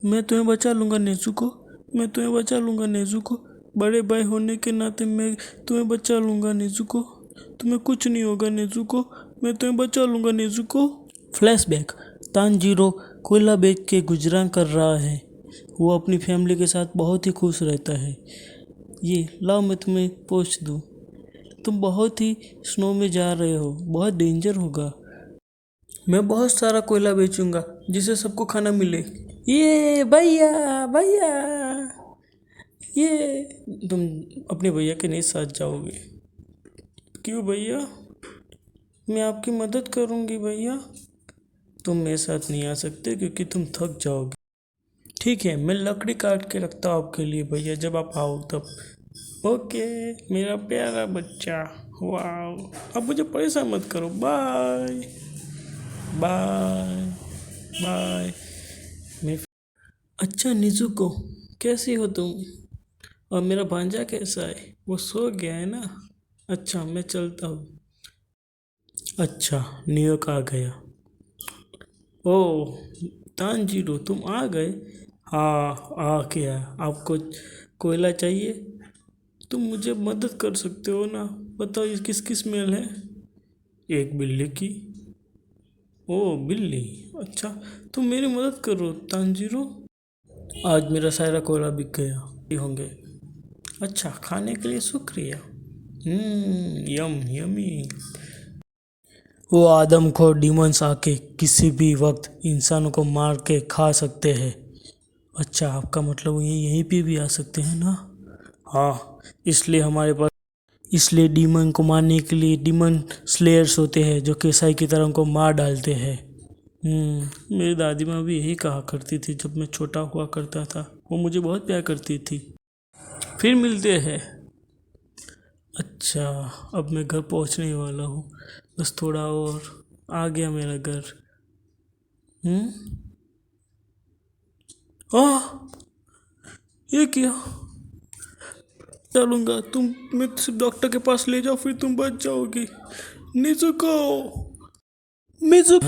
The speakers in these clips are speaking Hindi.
मैं तुम्हें बचा लूँगा नेज़ुको, मैं तुम्हें बचा लूँगा नेज़ुको। बड़े भाई होने के नाते मैं तुम्हें बचा लूँगा नेज़ुको। तुम्हें कुछ नहीं होगा नेज़ुको, मैं तुम्हें बचा लूँगा नेज़ुको। फ्लैशबैक। तानजीरो कोयला बेच के गुजरान कर रहा है। वो अपनी फैमिली के साथ बहुत ही खुश रहता है। ये लाओ मैं तुम्हें पोंछ दूँ। तुम बहुत ही स्नो में जा रहे हो, बहुत डेंजर होगा। मैं बहुत सारा कोयला बेचूंगा जिससे सबको खाना मिले। ये भैया भैया, ये तुम अपने भैया के नहीं साथ जाओगे? क्यों भैया? मैं आपकी मदद करूंगी भैया। तुम मेरे साथ नहीं आ सकते क्योंकि तुम थक जाओगे। ठीक है, मैं लकड़ी काट के रखता हूँ आपके लिए भैया, जब आप आओ तब। ओके मेरा प्यारा बच्चा। वाह, अब मुझे परेशान मत करो। Bye bye bye. मैं अच्छा निजुको, कैसी हो तुम? और मेरा भांजा कैसा है? वो सो गया है ना? अच्छा मैं चलता हूँ। अच्छा न्यूयॉर्क आ गया। ओह तानजीरो तुम आ गए? हाँ आ गया। आपको कोयला चाहिए? तुम मुझे मदद कर सकते हो ना? बताओ ये किसकी स्मेल है? एक बिल्ली की। ओह बिल्ली, अच्छा तुम मेरी मदद करो तानजीरो। आज मेरा सारा कोयला बिक गया। ये होंगे। अच्छा खाने के लिए शुक्रिया। यम यमी। वो आदमखोर डीमंस आके किसी भी वक्त इंसानों को मार के खा सकते हैं। अच्छा आपका मतलब ये यहीं पे भी आ सकते हैं ना? हाँ, इसलिए डीमन को मारने के लिए डीमन स्लेयर्स होते हैं जो कसाई की तरह उनको मार डालते हैं। मेरी दादी माँ भी यही कहा करती थी जब मैं छोटा हुआ करता था। वो मुझे बहुत प्यार करती थी। फिर मिलते हैं। अच्छा अब मैं घर पहुंचने वाला हूँ, बस थोड़ा और। आ गया मेरा घर। आह ये क्या? चलूंगा तुम, मैं सिर्फ डॉक्टर के पास ले जाओ फिर तुम बच जाओगी। निजुको, मिजुको।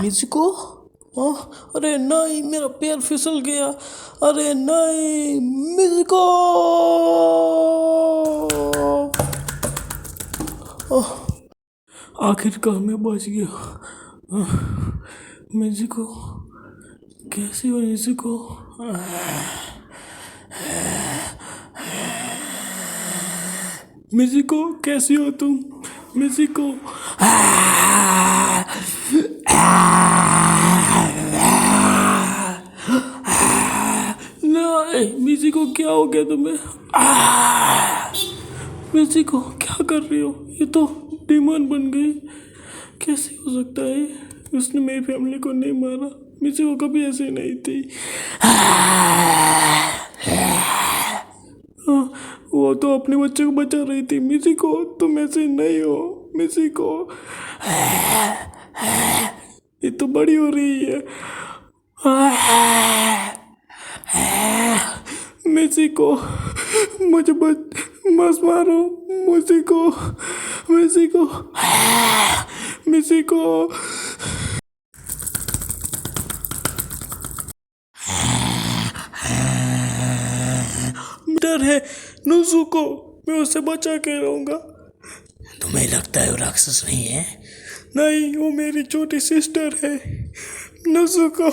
मिजुको, ओह अरे नहीं मेरा पैर फिसल गया। अरे नहीं मिजुको। ओह आखिरकार मैं बच गया। मिजुको कैसी हो निजुको? मिजुको कैसी हो तुम? मिजुको नहीं, मिजुको क्या हो गया तुम्हें? मिजुको क्या कर रही हो? ये तो डीमन बन गई। कैसे हो सकता है? उसने मेरी फैमिली को नहीं मारा। मिजुको कभी ऐसे नहीं थी। वो तो अपने बच्चे को बचा रही थी। मिजुको तुम ऐसे नहीं हो। मिजुको ये तो बड़ी हो रही है। मिजुको मुझे मत मारो। मिजुको मिजुको मिजुको। डर है नुजुको, मैं उससे बचा के रहूंगा। तुम्हें लगता है वो राक्षस नहीं है? नहीं वो मेरी छोटी सिस्टर है। नुजुको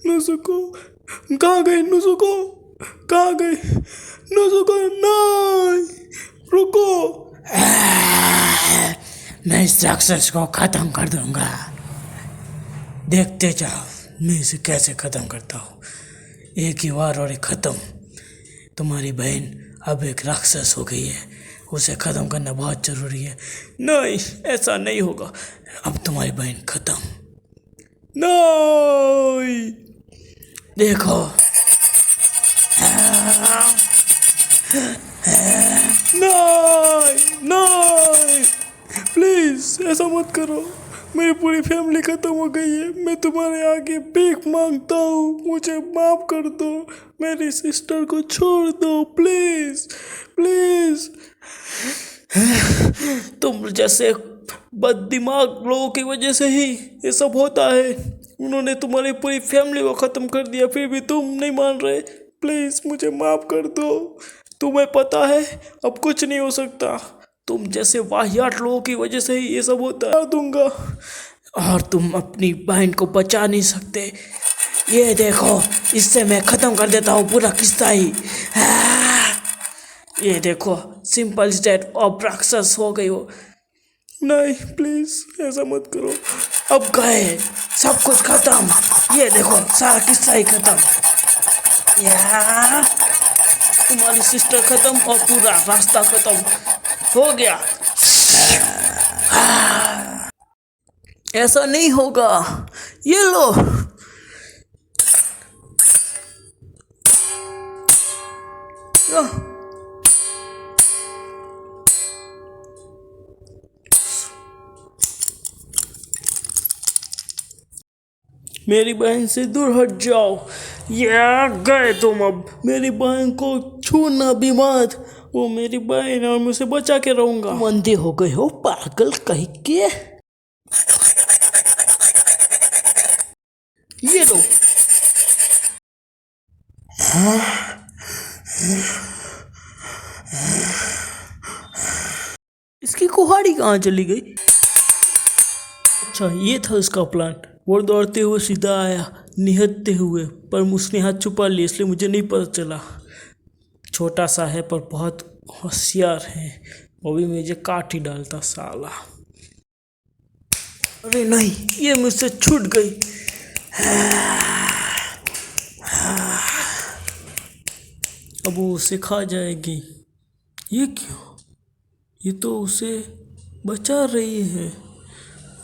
नुजुको कहाँ गई? नुजुको कहाँ गई? नुजुको नहीं रुको। मैं इस राक्षस को खत्म कर दूंगा। देखते जाओ मैं इसे कैसे खत्म करता हूँ। एक ही बार और एक खत्म। तुम्हारी बहन अब एक राक्षस हो गई है, उसे खत्म करना बहुत जरूरी है। नहीं ऐसा नहीं होगा, अब तुम्हारी बहन खत्म। नहीं देखो। नहीं नहीं प्लीज ऐसा मत करो। मेरी पूरी फैमिली खत्म हो गई है। मैं तुम्हारे आगे भीख मांगता हूँ, मुझे माफ कर दो। मेरी सिस्टर को छोड़ दो प्लीज प्लीज। तुम जैसे बद दिमाग लोगों की वजह से ही ये सब होता है। उन्होंने तुम्हारी पूरी फैमिली को ख़त्म कर दिया, फिर भी तुम नहीं मान रहे। प्लीज़ मुझे माफ़ कर दो। तुम्हें पता है अब कुछ नहीं हो सकता। तुम जैसे वाहियात लोगों की वजह से ही ये सब होता है। मार दूंगा और तुम अपनी बहन को बचा नहीं सकते। ये देखो, इससे मैं ख़त्म कर देता हूँ पूरा किस्सा ही। ये देखो, सिंपल स्टेट अब राक्षस हो गई हो। नहीं प्लीज ऐसा मत करो। अब गए, सब कुछ खत्म। ये देखो, सारा किस्सा ही खत्म। यार, तुम्हारी सिस्टर खत्म और पूरा रास्ता खत्म हो गया। ऐसा नहीं होगा। ये लो। मेरी बहन से दूर हट जाओ। या गए तुम। अब मेरी बहन को छूना भी मत। वो मेरी बहन है और मैं उसे बचा के रहूंगा। अंधे हो गए हो पागल कहीं के। ये लो। इसकी कुहाड़ी कहाँ चली गई? अच्छा, ये था उसका प्लान। वो दौड़ते हुए सीधा आया, निहत्ते हुए, पर उसने हाथ छुपा लिया इसलिए मुझे नहीं पता चला। छोटा सा है पर बहुत होशियार है। वो भी मुझे काट ही डालता साला। अरे नहीं, ये मुझसे छूट गई। अब वो उसे खा जाएगी। ये क्यों? ये तो उसे बचा रही है,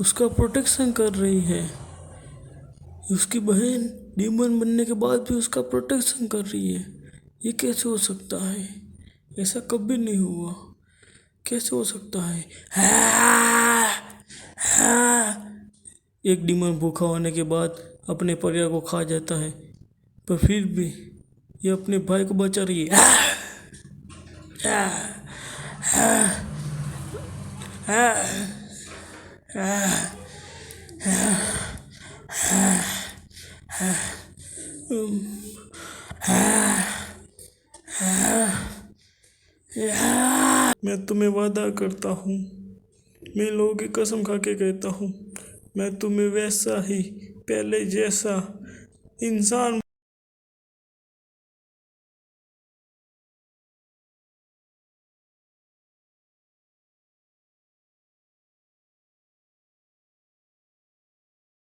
उसका प्रोटेक्शन कर रही है। उसकी बहन डीमन बनने के बाद भी उसका प्रोटेक्शन कर रही है। ये कैसे हो सकता है? ऐसा कभी नहीं हुआ। कैसे हो सकता है? एक डीमन भूखा होने के बाद अपने परिवार को खा जाता है, पर फिर भी ये अपने भाई को बचा रही है। मैं तुम्हें वादा करता हूँ, मैं लोगों की कसम खा के कहता हूँ, मैं तुम्हें वैसा ही पहले जैसा इंसान